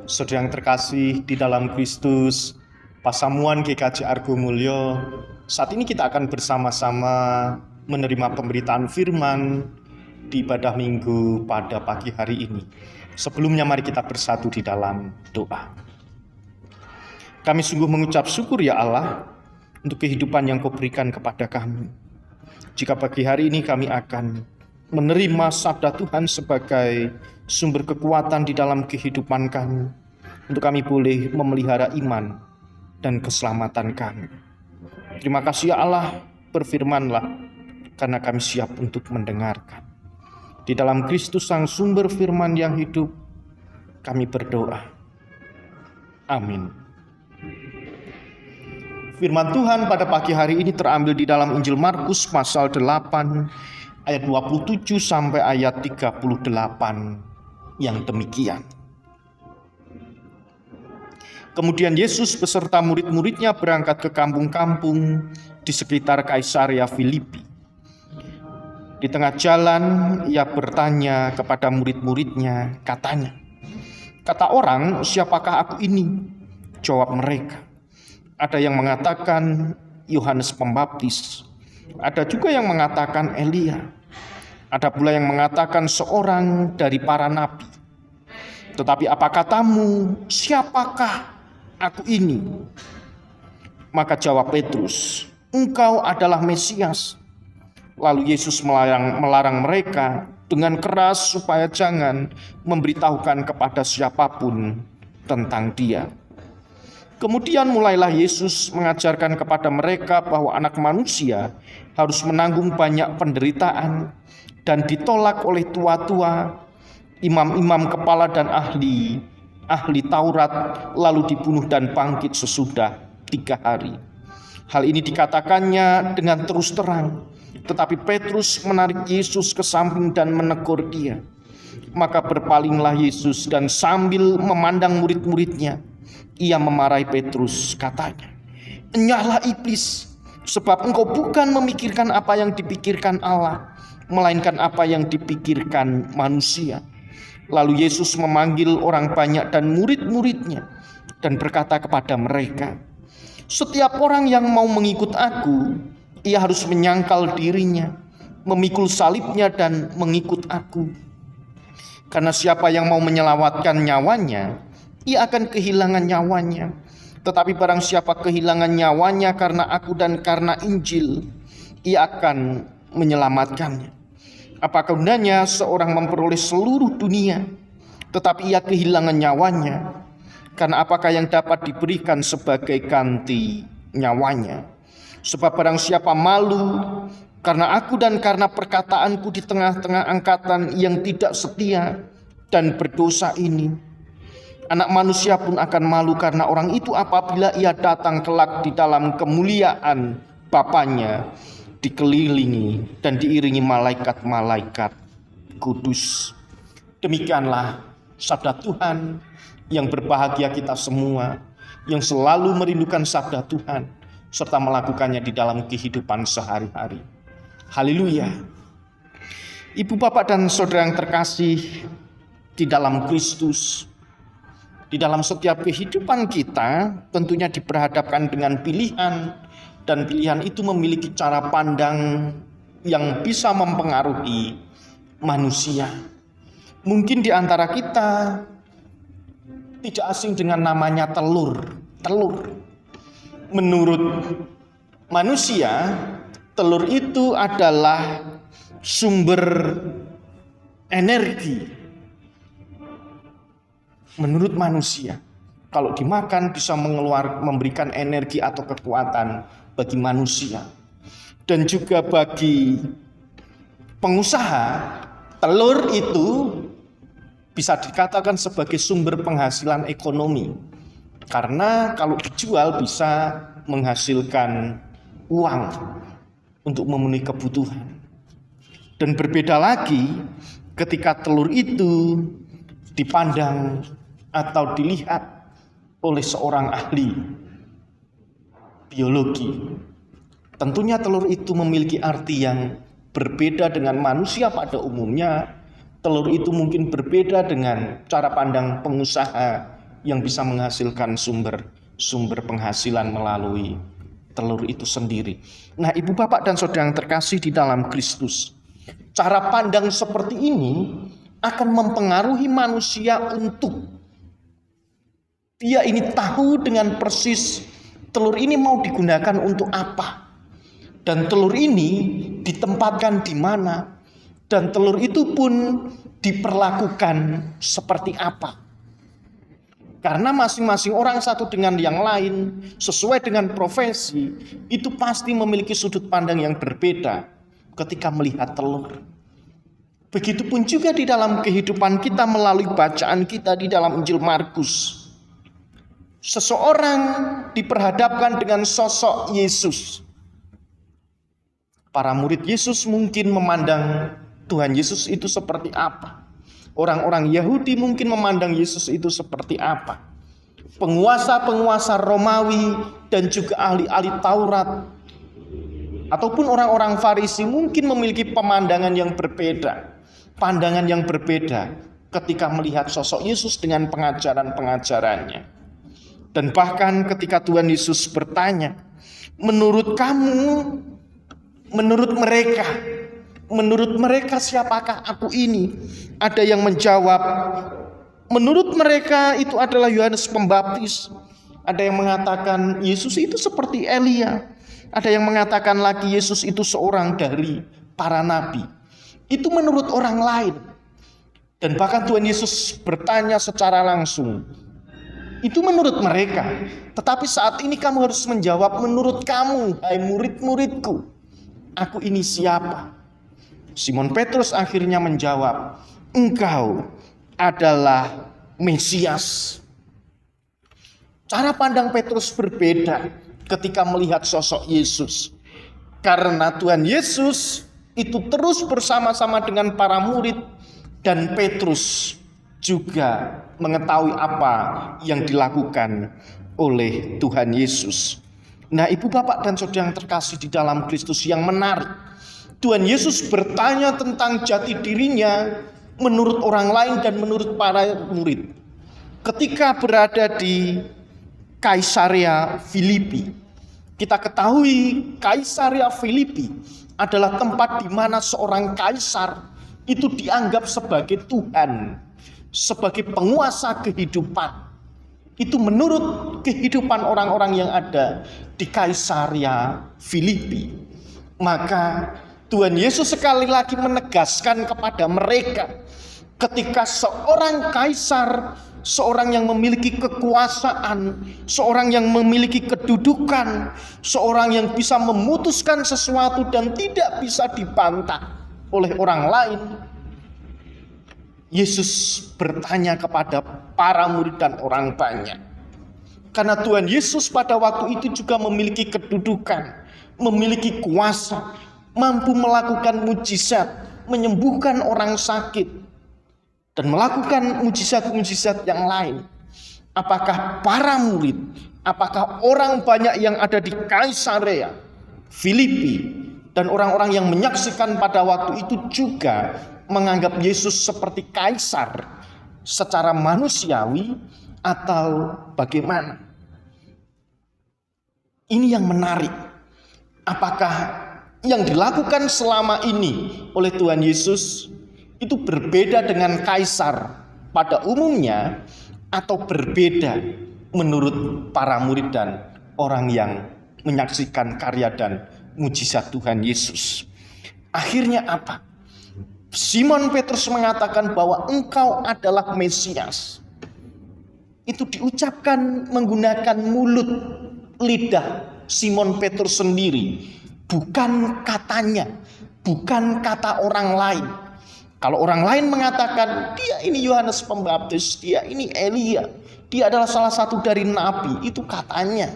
Saudara yang terkasih di dalam Kristus, Pasamuan GKJ Argo Mulyo, saat ini kita akan bersama-sama menerima pemberitaan firman di ibadah minggu pada pagi hari ini. Sebelumnya mari kita bersatu di dalam doa. Kami sungguh mengucap syukur ya Allah untuk kehidupan yang Kau berikan kepada kami. Jika pagi hari ini kami akan menerima sabda Tuhan sebagai sumber kekuatan di dalam kehidupan kami, untuk kami boleh memelihara iman dan keselamatan kami. Terima kasih ya Allah, berfirmanlah, karena kami siap untuk mendengarkan. Di dalam Kristus Sang Sumber Firman yang hidup, kami berdoa. Amin. Firman Tuhan pada pagi hari ini terambil di dalam Injil Markus pasal 8 ayat 27 sampai ayat 38 yang demikian. Kemudian Yesus beserta murid-muridnya berangkat ke kampung-kampung di sekitar Kaisarea Filipi. Di tengah jalan ia bertanya kepada murid-muridnya, katanya, "Kata orang, siapakah aku ini?" Jawab mereka, "Ada yang mengatakan Yohanes Pembaptis, ada juga yang mengatakan Elia, ada pula yang mengatakan seorang dari para nabi. Tetapi apa katamu, siapakah aku ini?" Maka jawab Petrus, "Engkau adalah Mesias." Lalu Yesus melarang mereka dengan keras supaya jangan memberitahukan kepada siapapun tentang Dia. Kemudian mulailah Yesus mengajarkan kepada mereka bahwa Anak Manusia harus menanggung banyak penderitaan dan ditolak oleh tua-tua, imam-imam kepala dan ahli Taurat, lalu dibunuh dan bangkit sesudah 3 hari. Hal ini dikatakannya dengan terus terang, tetapi Petrus menarik Yesus ke samping dan menegur dia. Maka berpalinglah Yesus dan sambil memandang murid-muridnya, ia memarahi Petrus, katanya, "Enyahlah iblis, sebab engkau bukan memikirkan apa yang dipikirkan Allah, melainkan apa yang dipikirkan manusia." Lalu Yesus memanggil orang banyak dan murid-muridnya dan berkata kepada mereka, "Setiap orang yang mau mengikut aku, ia harus menyangkal dirinya, memikul salibnya dan mengikut aku. Karena siapa yang mau menyelamatkan nyawanya, ia akan kehilangan nyawanya. Tetapi barang siapa kehilangan nyawanya karena aku dan karena Injil, ia akan menyelamatkannya. Apakah gunanya seorang memperoleh seluruh dunia, tetapi ia kehilangan nyawanya? Karena apakah yang dapat diberikan sebagai ganti nyawanya? Sebab barang siapa malu karena aku dan karena perkataanku di tengah-tengah angkatan yang tidak setia dan berdosa ini, Anak Manusia pun akan malu karena orang itu apabila ia datang kelak di dalam kemuliaan Bapanya, dikelilingi dan diiringi malaikat-malaikat kudus." Demikianlah sabda Tuhan. Yang berbahagia kita semua yang selalu merindukan sabda Tuhan serta melakukannya di dalam kehidupan sehari-hari. Haleluya. Ibu, bapak, dan saudara yang terkasih di dalam Kristus, di dalam setiap kehidupan kita tentunya diperhadapkan dengan pilihan, dan pilihan itu memiliki cara pandang yang bisa mempengaruhi manusia. Mungkin di antara kita tidak asing dengan namanya telur. Menurut manusia, telur itu adalah sumber energi. Menurut manusia, kalau dimakan bisa memberikan energi atau kekuatan bagi manusia. Dan juga bagi pengusaha, telur itu bisa dikatakan sebagai sumber penghasilan ekonomi. Karena kalau dijual bisa menghasilkan uang untuk memenuhi kebutuhan. Dan berbeda lagi ketika telur itu dipandang atau dilihat oleh seorang ahli biologi. Tentunya telur itu memiliki arti yang berbeda dengan manusia pada umumnya. Telur itu mungkin berbeda dengan cara pandang pengusaha yang bisa menghasilkan sumber penghasilan melalui telur itu sendiri. Nah, Ibu Bapak dan Saudara yang terkasih di dalam Kristus, cara pandang seperti ini akan mempengaruhi manusia untuk dia ini tahu dengan persis telur ini mau digunakan untuk apa. Dan telur ini ditempatkan di mana. Dan telur itu pun diperlakukan seperti apa. Karena masing-masing orang satu dengan yang lain, sesuai dengan profesi, itu pasti memiliki sudut pandang yang berbeda ketika melihat telur. Begitupun juga di dalam kehidupan kita melalui bacaan kita di dalam Injil Markus. Seseorang diperhadapkan dengan sosok Yesus. Para murid Yesus mungkin memandang Tuhan Yesus itu seperti apa. Orang-orang Yahudi mungkin memandang Yesus itu seperti apa. Penguasa-penguasa Romawi dan juga ahli-ahli Taurat ataupun orang-orang Farisi mungkin memiliki pemandangan yang berbeda. Pandangan yang berbeda ketika melihat sosok Yesus dengan pengajaran-pengajarannya. Dan bahkan ketika Tuhan Yesus bertanya, menurut kamu, menurut mereka siapakah aku ini? Ada yang menjawab, menurut mereka itu adalah Yohanes Pembaptis. Ada yang mengatakan Yesus itu seperti Elia. Ada yang mengatakan lagi Yesus itu seorang dari para nabi. Itu menurut orang lain. Dan bahkan Tuhan Yesus bertanya secara langsung, itu menurut mereka. Tetapi saat ini kamu harus menjawab, menurut kamu, hai murid-muridku, aku ini siapa? Simon Petrus akhirnya menjawab, engkau adalah Mesias. Cara pandang Petrus berbeda ketika melihat sosok Yesus. Karena Tuhan Yesus itu terus bersama-sama dengan para murid, dan Petrus juga mengetahui apa yang dilakukan oleh Tuhan Yesus. Nah, Ibu Bapak dan Saudara yang terkasih di dalam Kristus, yang menarik, Tuhan Yesus bertanya tentang jati dirinya menurut orang lain dan menurut para murid. Ketika berada di Kaisarea Filipi, kita ketahui Kaisarea Filipi adalah tempat di mana seorang kaisar itu dianggap sebagai Tuhan, sebagai penguasa kehidupan. Itu menurut kehidupan orang-orang yang ada di Kaisarea Filipi. Maka Tuhan Yesus sekali lagi menegaskan kepada mereka, ketika seorang kaisar, seorang yang memiliki kekuasaan, seorang yang memiliki kedudukan, seorang yang bisa memutuskan sesuatu dan tidak bisa dibantah oleh orang lain, Yesus bertanya kepada para murid dan orang banyak. Karena Tuhan Yesus pada waktu itu juga memiliki kedudukan, memiliki kuasa, mampu melakukan mujizat, menyembuhkan orang sakit, dan melakukan mujizat-mujizat yang lain. Apakah para murid, apakah orang banyak yang ada di Kaisarea Filipi dan orang-orang yang menyaksikan pada waktu itu juga menganggap Yesus seperti kaisar secara manusiawi atau bagaimana? Ini yang menarik. Apakah yang dilakukan selama ini oleh Tuhan Yesus itu berbeda dengan kaisar pada umumnya atau berbeda menurut para murid dan orang yang menyaksikan karya dan mujizat Tuhan Yesus? Akhirnya apa? Simon Petrus mengatakan bahwa engkau adalah Mesias. Itu diucapkan menggunakan mulut, lidah Simon Petrus sendiri, bukan katanya, bukan kata orang lain. Kalau orang lain mengatakan dia ini Yohanes Pembaptis, dia ini Elia, dia adalah salah satu dari nabi, itu katanya.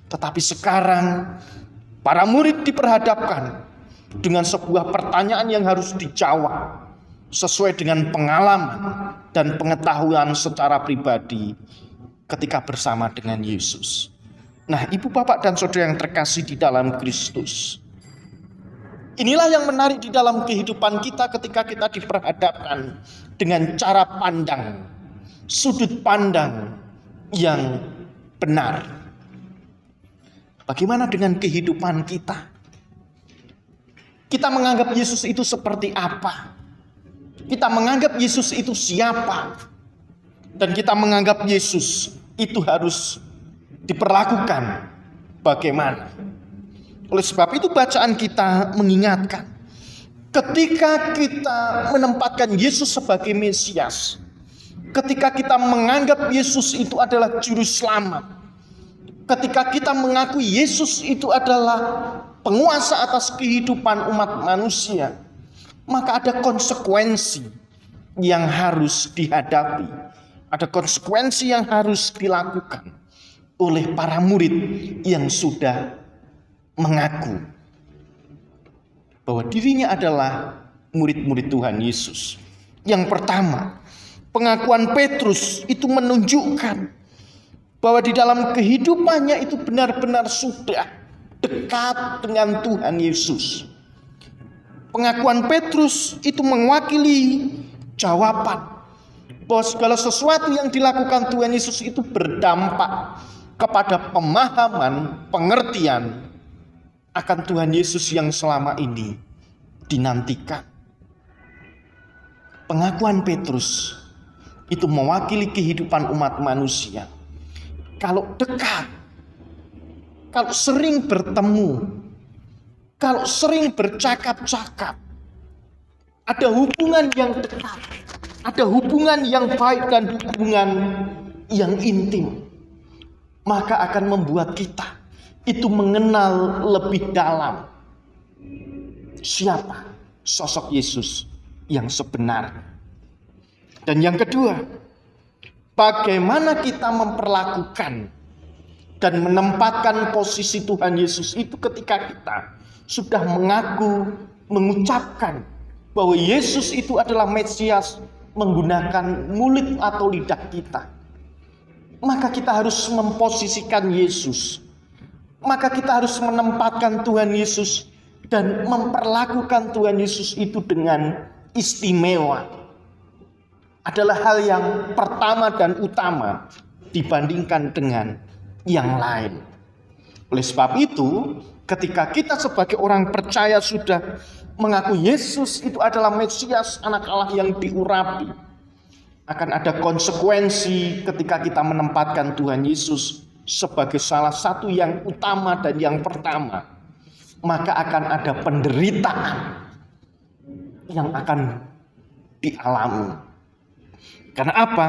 Tetapi sekarang para murid diperhadapkan dengan sebuah pertanyaan yang harus dijawab sesuai dengan pengalaman dan pengetahuan secara pribadi ketika bersama dengan Yesus. Nah, Ibu Bapak dan Saudara yang terkasih di dalam Kristus, inilah yang menarik di dalam kehidupan kita ketika kita diperhadapkan dengan cara pandang, sudut pandang yang benar. Bagaimana dengan kehidupan kita? Kita menganggap Yesus itu seperti apa? Kita menganggap Yesus itu siapa? Dan kita menganggap Yesus itu harus diperlakukan bagaimana? Oleh sebab itu bacaan kita mengingatkan, ketika kita menempatkan Yesus sebagai Mesias, ketika kita menganggap Yesus itu adalah juru selamat, ketika kita mengakui Yesus itu adalah penguasa atas kehidupan umat manusia, maka ada konsekuensi yang harus dihadapi, ada konsekuensi yang harus dilakukan oleh para murid yang sudah mengaku bahwa dirinya adalah murid-murid Tuhan Yesus. Yang pertama, pengakuan Petrus itu menunjukkan bahwa di dalam kehidupannya itu benar-benar sudah dekat dengan Tuhan Yesus. Pengakuan Petrus itu mewakili jawaban bahwa segala sesuatu yang dilakukan Tuhan Yesus itu berdampak kepada pemahaman, pengertian akan Tuhan Yesus yang selama ini dinantikan. Pengakuan Petrus itu mewakili kehidupan umat manusia. Kalau dekat, kalau sering bertemu, kalau sering bercakap-cakap, ada hubungan yang dekat, ada hubungan yang baik dan hubungan yang intim, maka akan membuat kita itu mengenal lebih dalam siapa sosok Yesus yang sebenarnya. Dan yang kedua, bagaimana kita memperlakukan dan menempatkan posisi Tuhan Yesus itu ketika kita sudah mengaku, mengucapkan bahwa Yesus itu adalah Mesias menggunakan mulut atau lidah kita. Maka kita harus memposisikan Yesus. Maka kita harus menempatkan Tuhan Yesus dan memperlakukan Tuhan Yesus itu dengan istimewa. Adalah hal yang pertama dan utama dibandingkan dengan yang lain. Oleh sebab itu, ketika kita sebagai orang percaya sudah mengaku Yesus itu adalah Mesias, anak Allah yang diurapi, akan ada konsekuensi ketika kita menempatkan Tuhan Yesus sebagai salah satu yang utama dan yang pertama. Maka akan ada penderitaan yang akan dialami. Karena apa?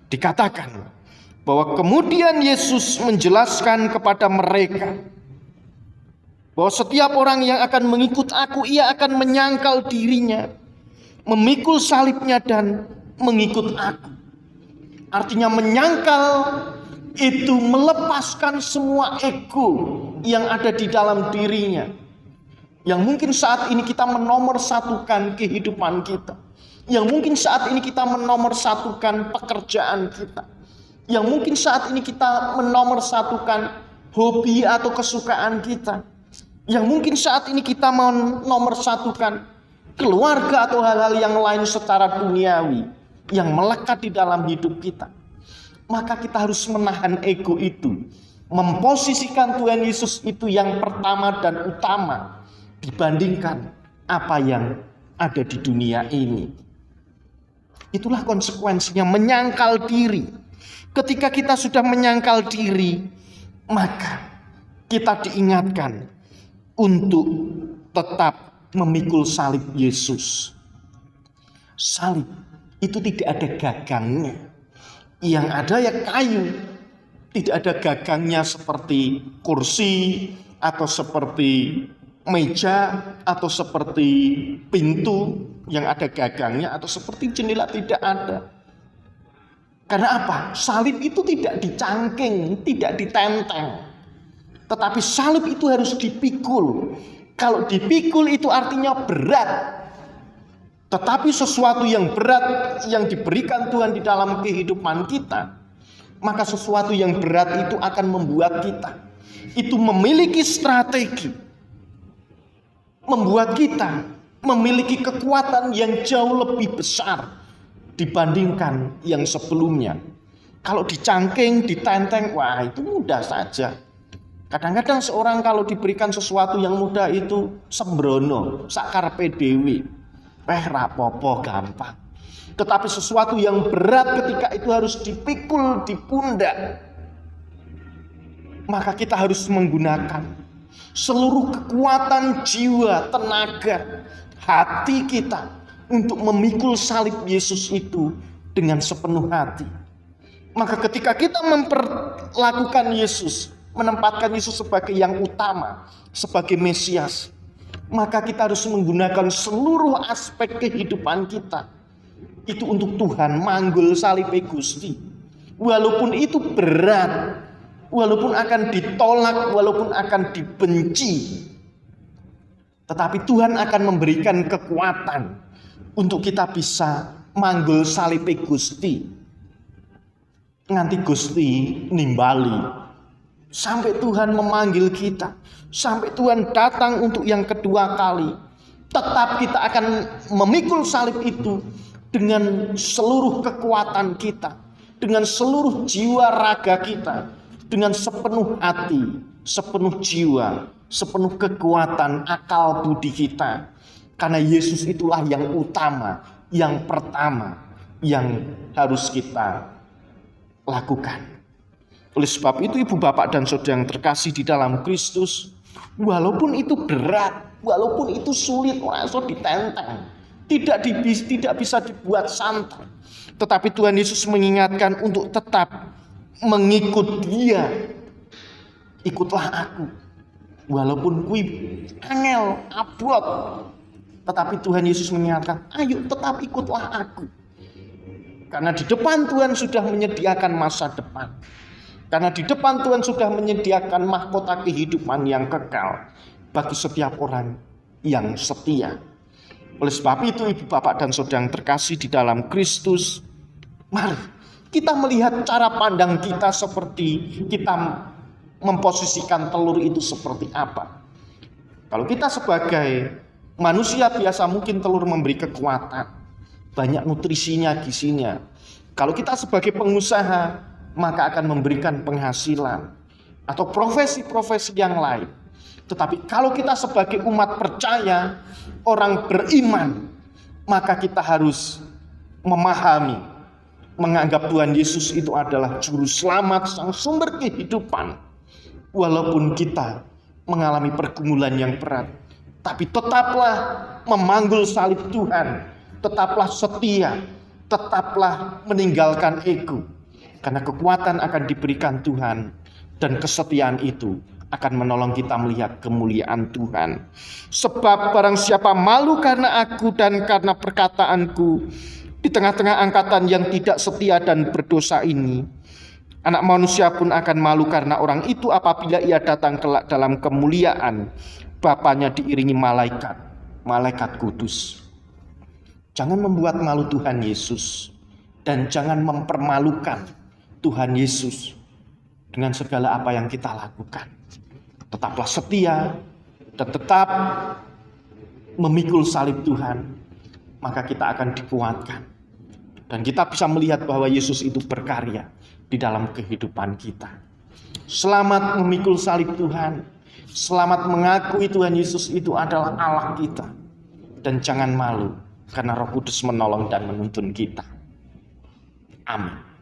Dikatakan bahwa kemudian Yesus menjelaskan kepada mereka bahwa setiap orang yang akan mengikut aku, ia akan menyangkal dirinya, memikul salibnya dan mengikut aku. Artinya menyangkal itu melepaskan semua ego yang ada di dalam dirinya, yang mungkin saat ini kita menomorsatukan kehidupan kita, yang mungkin saat ini kita menomorsatukan pekerjaan kita, yang mungkin saat ini kita menomorsatukan hobi atau kesukaan kita, yang mungkin saat ini kita menomorsatukan keluarga atau hal-hal yang lain secara duniawi yang melekat di dalam hidup kita. Maka kita harus menahan ego itu, memposisikan Tuhan Yesus itu yang pertama dan utama dibandingkan apa yang ada di dunia ini. Itulah konsekuensinya menyangkal diri. Ketika kita sudah menyangkal diri, maka kita diingatkan untuk tetap memikul salib Yesus. Salib itu tidak ada gagangnya. Yang ada ya kayu, tidak ada gagangnya seperti kursi atau seperti meja atau seperti pintu yang ada gagangnya atau seperti jendela, tidak ada. Karena apa? Salib itu tidak dicangking, tidak ditenteng, tetapi salib itu harus dipikul. Kalau dipikul itu artinya berat. Tetapi sesuatu yang berat yang diberikan Tuhan di dalam kehidupan kita, maka sesuatu yang berat itu akan membuat kita itu memiliki strategi, membuat kita memiliki kekuatan yang jauh lebih besar dibandingkan yang sebelumnya. Kalau dicangking, ditenteng, wah itu mudah saja. Kadang-kadang seorang kalau diberikan sesuatu yang mudah itu sembrono, sakarepe dhewe. Rapopo gampang. Tetapi sesuatu yang berat ketika itu harus dipikul di pundak, maka kita harus menggunakan seluruh kekuatan jiwa, tenaga, hati kita untuk memikul salib Yesus itu dengan sepenuh hati. Maka ketika kita memperlakukan Yesus, menempatkan Yesus sebagai yang utama, sebagai Mesias, maka kita harus menggunakan seluruh aspek kehidupan kita itu untuk Tuhan, manggul salib Gusti. Walaupun itu berat, walaupun akan ditolak, walaupun akan dibenci, tetapi Tuhan akan memberikan kekuatan untuk kita bisa manggul salib Gusti. Nganti Gusti nimbali, sampai Tuhan memanggil kita, sampai Tuhan datang untuk yang kedua kali, tetap kita akan memikul salib itu dengan seluruh kekuatan kita, dengan seluruh jiwa raga kita, dengan sepenuh hati, sepenuh jiwa, sepenuh kekuatan akal budi kita. Karena Yesus itulah yang utama, yang pertama, yang harus kita lakukan. Oleh sebab itu ibu bapak dan saudara yang terkasih di dalam Kristus, walaupun itu berat, walaupun itu sulit, langsung ditentang, tidak bisa dibuat santai, tetapi Tuhan Yesus mengingatkan untuk tetap mengikut Dia. Ikutlah aku, walaupun kui angel, abot, tetapi Tuhan Yesus mengingatkan, ayo tetap ikutlah aku. Karena di depan Tuhan sudah menyediakan masa depan. Karena di depan Tuhan sudah menyediakan mahkota kehidupan yang kekal bagi setiap orang yang setia. Oleh sebab itu ibu bapak dan saudara yang terkasih di dalam Kristus, mari kita melihat cara pandang kita seperti kita memposisikan telur itu seperti apa. Kalau kita sebagai manusia biasa mungkin telur memberi kekuatan, banyak nutrisinya, gizinya. Kalau kita sebagai pengusaha, maka akan memberikan penghasilan atau profesi-profesi yang lain. Tetapi kalau kita sebagai umat percaya, orang beriman, maka kita harus memahami, menganggap Tuhan Yesus itu adalah juru selamat, sang sumber kehidupan. Walaupun kita mengalami pergumulan yang berat, tapi tetaplah memanggul salib Tuhan, tetaplah setia, tetaplah meninggalkan ego. Karena kekuatan akan diberikan Tuhan, dan kesetiaan itu akan menolong kita melihat kemuliaan Tuhan. Sebab barang siapa malu karena aku dan karena perkataanku di tengah-tengah angkatan yang tidak setia dan berdosa ini, Anak Manusia pun akan malu karena orang itu apabila ia datang kelak dalam kemuliaan Bapanya diiringi malaikat kudus. Jangan membuat malu Tuhan Yesus, dan jangan mempermalukan Tuhan Yesus dengan segala apa yang kita lakukan. Tetaplah setia dan tetap memikul salib Tuhan, maka kita akan dikuatkan. Dan kita bisa melihat bahwa Yesus itu berkarya di dalam kehidupan kita. Selamat memikul salib Tuhan. Selamat mengakui Tuhan Yesus itu adalah Allah kita. Dan jangan malu, karena Roh Kudus menolong dan menuntun kita. Amin.